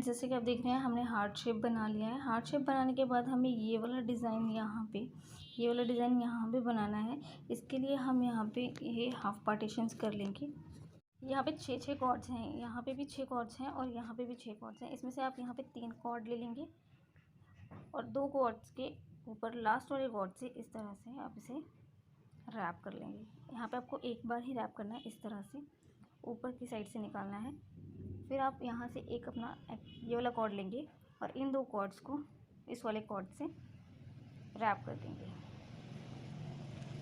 जैसे कि आप देख रहे हैं हमने हार्ट शेप बना लिया है। हार्ट शेप बनाने के बाद हमें ये वाला डिज़ाइन यहाँ पे बनाना है। इसके लिए हम यहाँ पे ये हाफ पार्टीशंस कर लेंगे। यहाँ पे 6 कॉर्ड्स हैं, यहाँ पे भी 6 कॉर्ड्स हैं और यहाँ पे भी 6 कॉर्ड्स हैं। इसमें से आप यहाँ पे 3 कॉर्ड ले लेंगे और 2 कॉर्ड्स के ऊपर लास्ट वाले कॉर्ड से इस तरह से आप इसे रैप कर लेंगे। यहाँ पे आपको एक बार ही रैप करना है, इस तरह से ऊपर की साइड से निकालना है। फिर आप यहाँ से एक अपना ये वाला कॉर्ड लेंगे और इन 2 कॉर्ड्स को इस वाले कॉर्ड से रैप कर देंगे।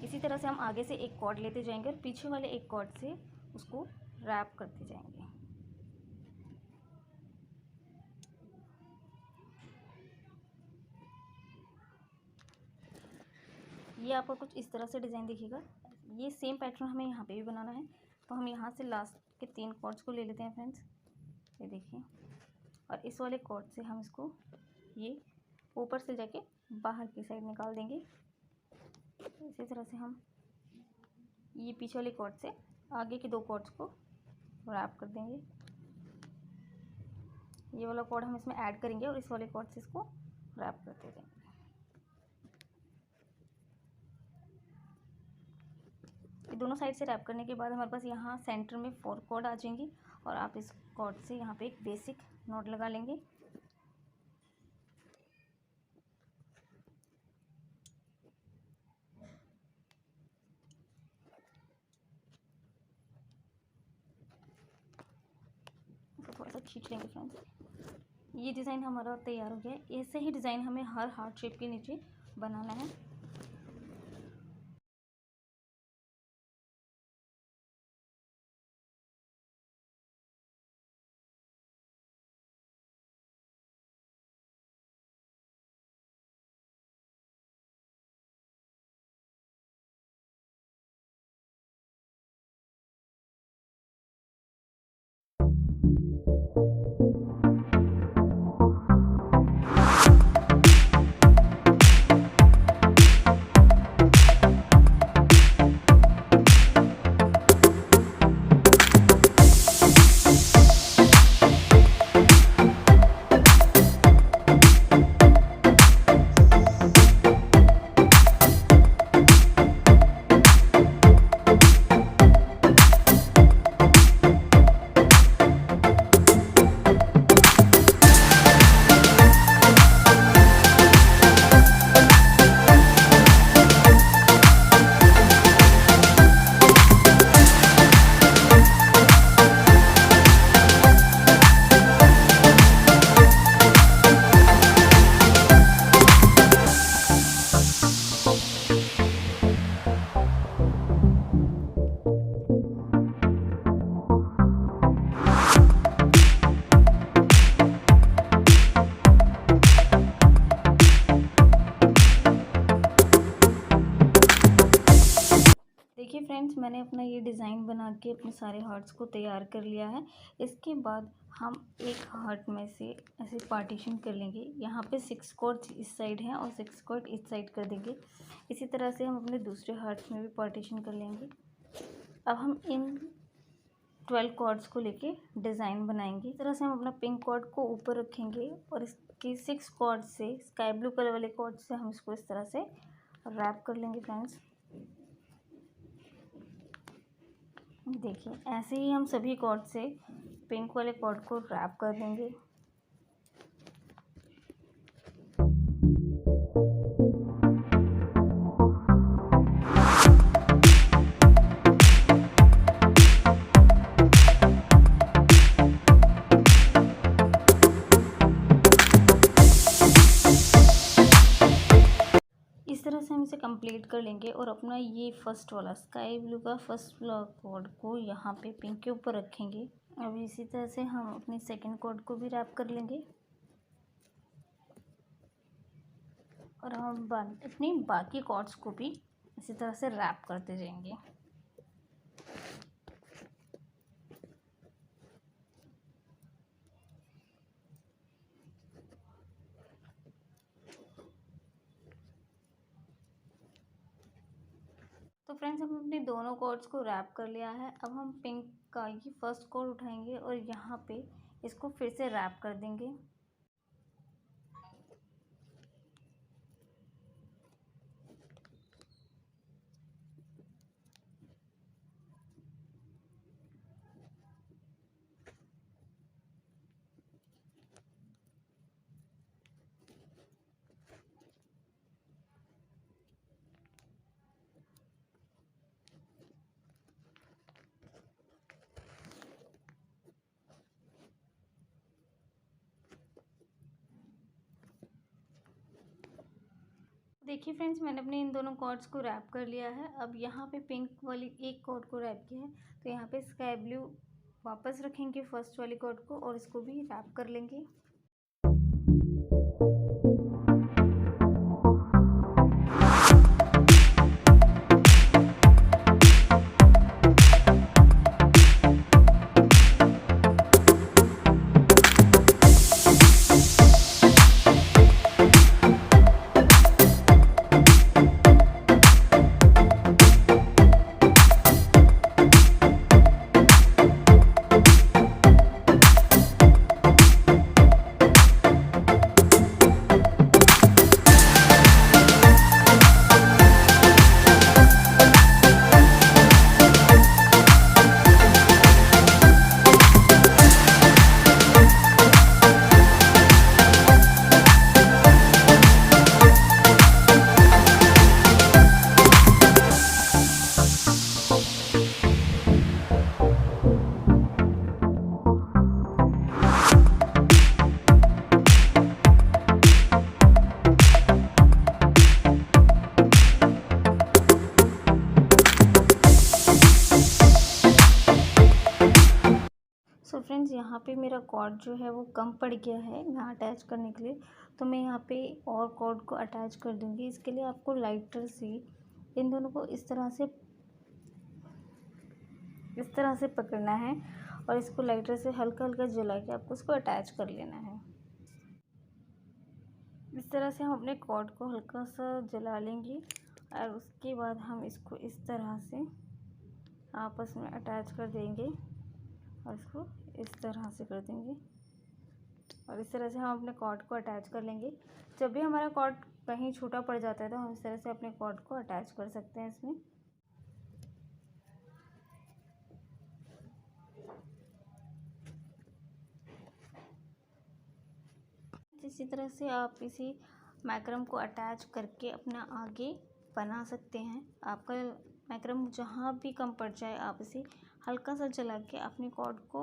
इसी तरह से हम आगे से एक कॉर्ड लेते जाएंगे और पीछे वाले एक कॉर्ड से उसको रैप करते जाएंगे। ये आपको कुछ इस तरह से डिज़ाइन दिखेगा। ये सेम पैटर्न हमें यहाँ पे भी बनाना है, तो हम यहाँ से लास्ट के 3 कॉर्ड्स को ले लेते हैं फ्रेंड्स। ये देखिए, और इस वाले कॉर्ड से हम इसको ये ऊपर से जाके बाहर की साइड निकाल देंगे। इसी तरह से हम ये पीछे वाले कॉर्ड से आगे के 2 कॉर्ड्स को रैप कर देंगे। ये वाला कॉर्ड हम इसमें ऐड करेंगे और इस वाले कॉर्ड से इसको रैप करते जाएंगे। ये दोनों साइड से रैप करने के बाद हमारे पास यहाँ सेंटर में 4 कॉर्ड आ जाएंगी और आप इस कॉर्ड से यहाँ पे एक बेसिक नॉट लगा लेंगे। थोड़ा सा खींच लेंगे फ्रेंड्स। ये डिज़ाइन हमारा तैयार हो गया है। ऐसे ही डिज़ाइन हमें हर हार्ट शेप के नीचे बनाना है। देखिए फ्रेंड्स, मैंने अपना ये डिज़ाइन बना के अपने सारे हार्ट्स को तैयार कर लिया है। इसके बाद हम एक हार्ट में से ऐसे पार्टीशन कर लेंगे। यहाँ पे 6 कॉर्ड इस साइड हैं और 6 कॉर्ड इस साइड कर देंगे। इसी तरह से हम अपने दूसरे हार्ट में भी पार्टीशन कर लेंगे। अब हम इन 12 कॉर्ड्स को लेके डिज़ाइन बनाएंगे। इस तरह से हम अपना पिंक कॉर्ड को ऊपर रखेंगे और इसके 6 कॉर्ड से स्काई ब्लू कलर वाले कॉर्ड से हम इसको इस तरह से रैप कर लेंगे फ्रेंड्स। देखिए, ऐसे ही हम सभी कॉर्ड से पिंक वाले कॉर्ड को रैप कर देंगे। इस तरह से हम इसे कंप्लीट कर लेंगे और अपना ये फर्स्ट वाला स्काई ब्लू का फर्स्ट कॉर्ड को यहाँ पे पिंक के ऊपर रखेंगे। अब इसी तरह से हम अपने सेकंड कॉर्ड को भी रैप कर लेंगे और हम अपनी बाकी कॉर्ड्स को भी इसी तरह से रैप करते जाएंगे। तो फ्रेंड्स, हम अपने दोनों कॉर्ड्स को रैप कर लिया है। अब हम पिंक का ये फर्स्ट कॉर्ड उठाएंगे और यहाँ पे इसको फिर से रैप कर देंगे। देखिए फ्रेंड्स, मैंने अपने इन दोनों कॉर्ड्स को रैप कर लिया है। अब यहाँ पे पिंक वाली एक कॉर्ड को रैप किया है, तो यहाँ पे स्काई ब्लू वापस रखेंगे फर्स्ट वाली कॉर्ड को और इसको भी रैप कर लेंगे। सो फ्रेंड्स, यहाँ पे मेरा कॉर्ड जो है वो कम पड़ गया है यहाँ अटैच करने के लिए, तो मैं यहाँ पे और कॉर्ड को अटैच कर दूँगी। इसके लिए आपको लाइटर से इन दोनों को इस तरह से पकड़ना है और इसको लाइटर से हल्का हल्का जला के आपको इसको अटैच कर लेना है। इस तरह से हम अपने कॉर्ड को हल्का सा जला लेंगे और उसके बाद हम इसको इस तरह से आपस में अटैच कर देंगे और इसको इस तरह से कर देंगे और इस तरह से हम अपने कॉर्ड को अटैच कर लेंगे। जब भी हमारा कॉर्ड कहीं छोटा पड़ जाता है तो हम इस तरह से अपने कॉर्ड को अटैच कर सकते हैं इसमें। इसी तरह से आप इसी मैक्रम को अटैच करके अपना आगे बना सकते हैं। आपका मैक्रम जहाँ भी कम पड़ जाए आप इसे हल्का सा जला के अपने कॉर्ड को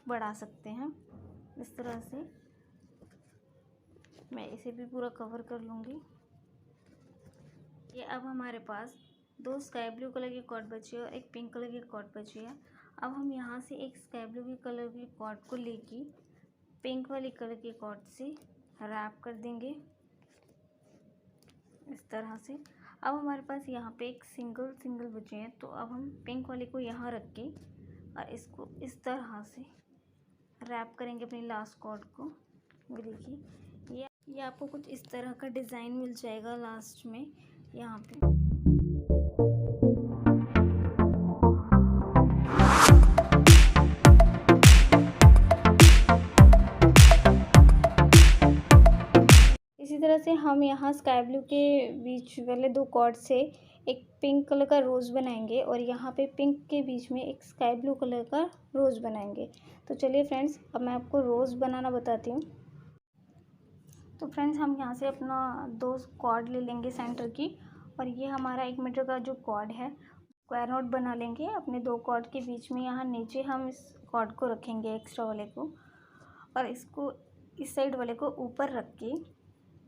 बढ़ा सकते हैं। इस तरह से मैं इसे भी पूरा कवर कर लूँगी। ये अब हमारे पास दो स्काई ब्लू कलर की कॉर्ड बची है और एक पिंक कलर की कॉर्ड बची है। अब हम यहाँ से एक स्काई ब्लू की कलर की कॉर्ड को लेके पिंक वाली कलर की कॉर्ड से रैप कर देंगे इस तरह से। अब हमारे पास यहाँ पे एक सिंगल बचे हैं, तो अब हम पिंक वाले को यहाँ रख के और इसको इस तरह से रैप करेंगे अपनी लास्ट कॉर्ड को। ये देखिए, ये आपको कुछ इस तरह का डिज़ाइन मिल जाएगा लास्ट में यहाँ पे। इसी तरह से हम यहाँ स्काई ब्लू के बीच वाले दो कॉर्ड से एक पिंक कलर का रोज़ बनाएंगे और यहाँ पे पिंक के बीच में एक स्काई ब्लू कलर का रोज़ बनाएंगे। तो चलिए फ्रेंड्स, अब मैं आपको रोज़ बनाना बताती हूँ। तो फ्रेंड्स, हम यहाँ से अपना दो कॉर्ड ले लेंगे सेंटर की और ये हमारा 1 मीटर का जो कॉर्ड है स्क्वायर नोट बना लेंगे अपने दो कॉर्ड के बीच में। यहाँ नीचे हम इस कॉर्ड को रखेंगे एक्स्ट्रा वाले को और इसको इस साइड वाले को ऊपर रख के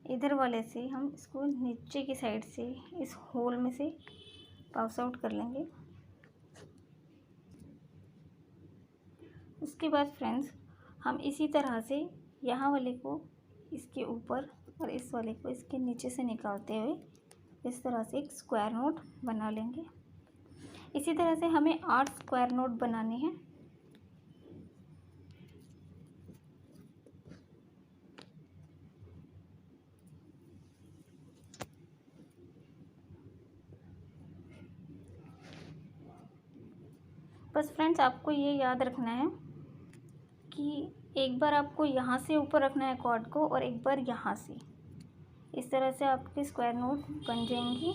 इधर वाले से हम इसको नीचे की साइड से इस होल में से पास आउट कर लेंगे। उसके बाद फ्रेंड्स, हम इसी तरह से यहाँ वाले को इसके ऊपर और इस वाले को इसके नीचे से निकालते हुए इस तरह से एक स्क्वायर नोट बना लेंगे। इसी तरह से हमें 8 स्क्वायर नोट बनाने हैं। बस फ्रेंड्स, आपको ये याद रखना है कि एक बार आपको यहाँ से ऊपर रखना है कॉर्ड को और एक बार यहाँ से। इस तरह से आपके स्क्वायर नोट बन जाएंगी।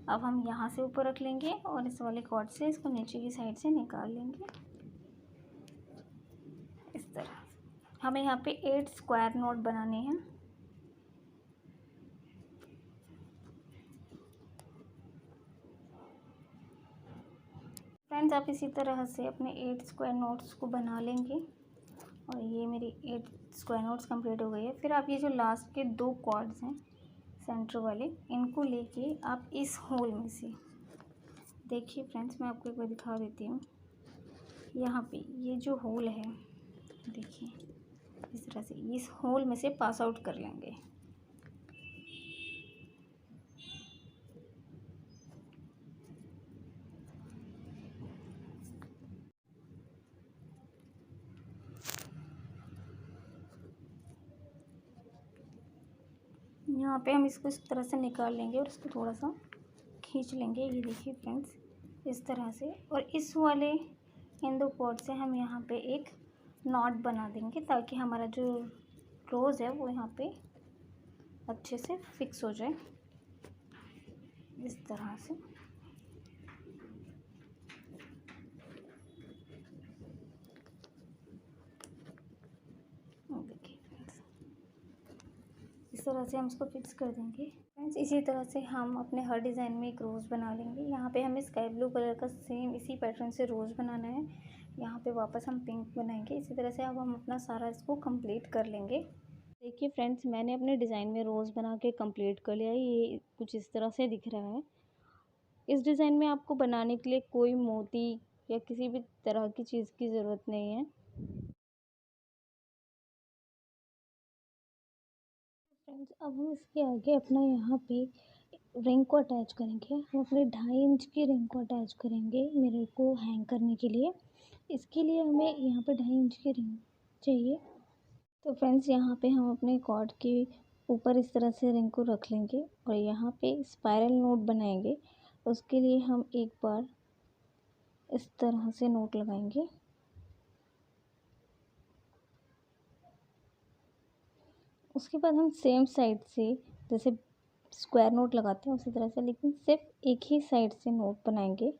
अब हम यहाँ से ऊपर रख लेंगे और इस वाले कॉर्ड से इसको नीचे की साइड से निकाल लेंगे। इस तरह हमें यहाँ पे 8 स्क्वायर नोट बनाने हैं। फ्रेंड्स, आप इसी तरह से अपने 8 स्क्वायर नोट्स को बना लेंगे और ये मेरी 8 स्क्वायर नोट्स कंप्लीट हो गई है। फिर आप ये जो लास्ट के 2 कॉर्ड्स हैं सेंटर वाले, इनको लेके आप इस होल में से, देखिए फ्रेंड्स मैं आपको एक बार दिखा देती हूँ। यहाँ पे ये जो होल है, देखिए इस तरह से इस होल में से पास आउट कर लेंगे। यहाँ पे हम इसको इस तरह से निकाल लेंगे और इसको थोड़ा सा खींच लेंगे। ये देखिए फ्रेंड्स, इस तरह से। और इस वाले इन 2 कॉर्ड से हम यहाँ पे एक नॉट बना देंगे ताकि हमारा जो रोज़ है वो यहाँ पे अच्छे से फिक्स हो जाए, इस तरह से। देखिए फ्रेंड्स, इस तरह से हम इसको फिक्स कर देंगे। फ्रेंड्स, इसी तरह से हम अपने हर डिज़ाइन में एक रोज़ बना लेंगे। यहाँ पे हमें स्काई ब्लू कलर का सेम इसी पैटर्न से रोज़ बनाना है। यहाँ पे वापस हम पिंक बनाएंगे। इसी तरह से अब हम अपना सारा इसको कंप्लीट कर लेंगे। देखिए फ्रेंड्स, मैंने अपने डिज़ाइन में रोज़ बना के कंप्लीट कर लिया है। ये कुछ इस तरह से दिख रहा है। इस डिज़ाइन में आपको बनाने के लिए कोई मोती या किसी भी तरह की चीज़ की ज़रूरत नहीं है। फ्रेंड्स, अब हम इसके आगे अपना यहाँ पे रिंग को अटैच करेंगे। हम अपने 2.5 इंच की रिंग को अटैच करेंगे मिरर को हैंग करने के लिए। इसके लिए हमें यहाँ पे 2.5 इंच की रिंग चाहिए। तो फ्रेंड्स, यहाँ पे हम अपने कॉर्ड के ऊपर इस तरह से रिंग को रख लेंगे और यहाँ पे स्पाइरल नोट बनाएंगे। उसके लिए हम एक बार इस तरह से नोट लगाएंगे। उसके बाद हम सेम साइड से जैसे स्क्वायर नोट लगाते हैं उसी तरह से, लेकिन सिर्फ एक ही साइड से नोट बनाएंगे।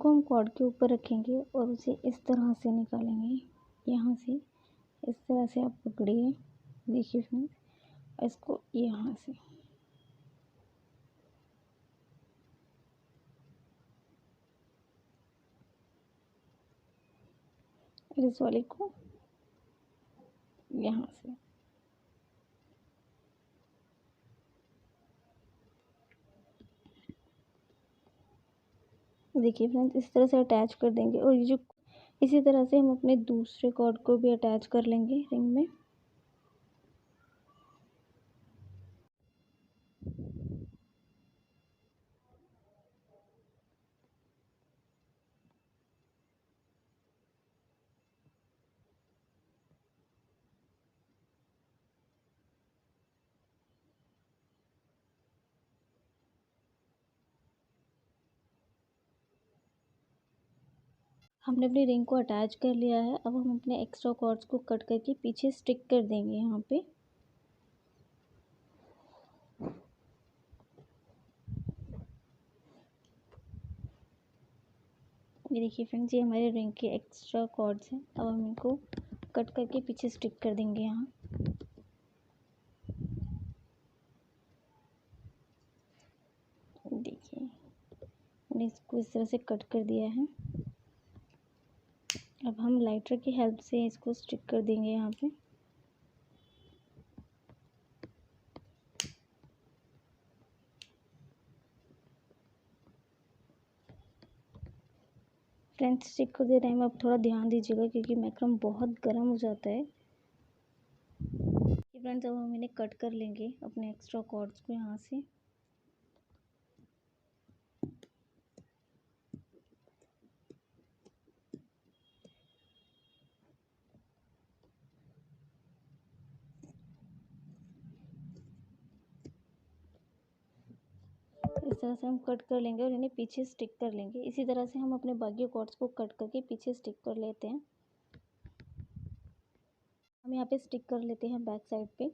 को हम कॉर्ड के ऊपर रखेंगे और उसे इस तरह से निकालेंगे। यहाँ से इस तरह से आप पकड़िए, देखिए फ्रेंड्स, इसको यहाँ से इस वाले को यहाँ से देखिए फ्रेंड्स, इस तरह से अटैच कर देंगे। और ये जो इसी तरह से हम अपने दूसरे कॉर्ड को भी अटैच कर लेंगे रिंग में। हमने अपनी रिंग को अटैच कर लिया है। अब हम अपने एक्स्ट्रा कॉर्ड्स को कट करके पीछे स्टिक कर देंगे यहाँ पे। ये देखिए फ्रेंड्स, ये हमारे रिंग के एक्स्ट्रा कॉर्ड्स हैं। अब हम इनको कट करके पीछे स्टिक कर देंगे यहाँ। देखिए, मैंने इसको इस तरह से कट कर दिया है। अब हम लाइटर की हेल्प से इसको स्टिक कर देंगे यहाँ पे। फ्रेंड्स, स्टिक करते टाइम आप थोड़ा ध्यान दीजिएगा क्योंकि मैक्रम बहुत गर्म हो जाता है। फ्रेंड्स, अब हम इन्हें कट कर लेंगे अपने एक्स्ट्रा कॉर्ड्स को यहाँ से। इस तरह से हम कट कर लेंगे और इन्हें पीछे स्टिक कर लेंगे। इसी तरह से हम अपने बाकी कॉर्ड्स को कट करके पीछे स्टिक कर लेते हैं। हम यहाँ पे स्टिक कर लेते हैं बैक साइड पे।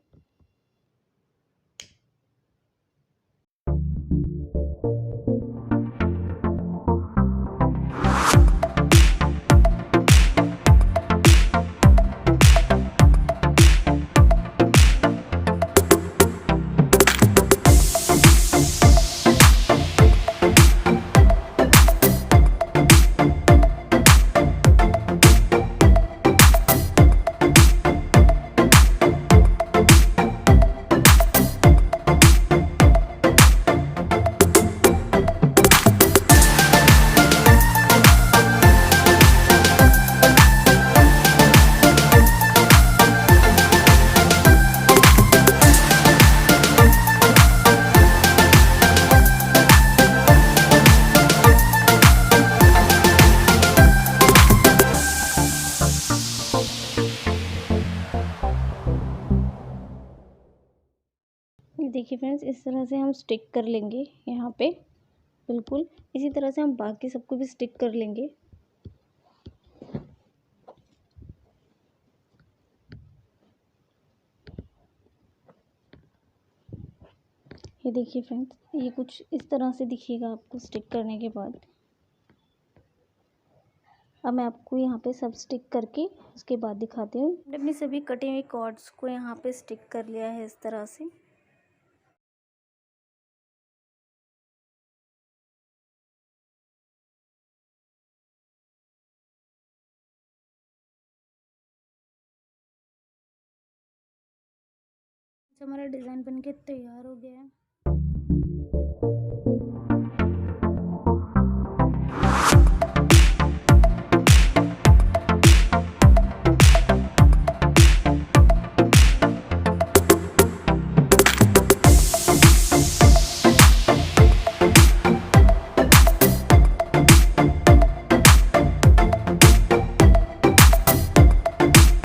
ये देखिए फ्रेंड्स, इस तरह से हम स्टिक कर लेंगे यहाँ पे। बिल्कुल इसी तरह से हम बाकी सबको भी स्टिक कर लेंगे। ये देखिए फ्रेंड्स, ये कुछ इस तरह से दिखेगा आपको स्टिक करने के बाद। अब मैं आपको यहाँ पे सब स्टिक करके उसके बाद दिखाती हूँ। मैंने अपनी सभी कटे हुए कॉर्ड्स को यहाँ पे स्टिक कर लिया है इस तरह से। हमारा डिज़ाइन बनके तैयार हो गया है।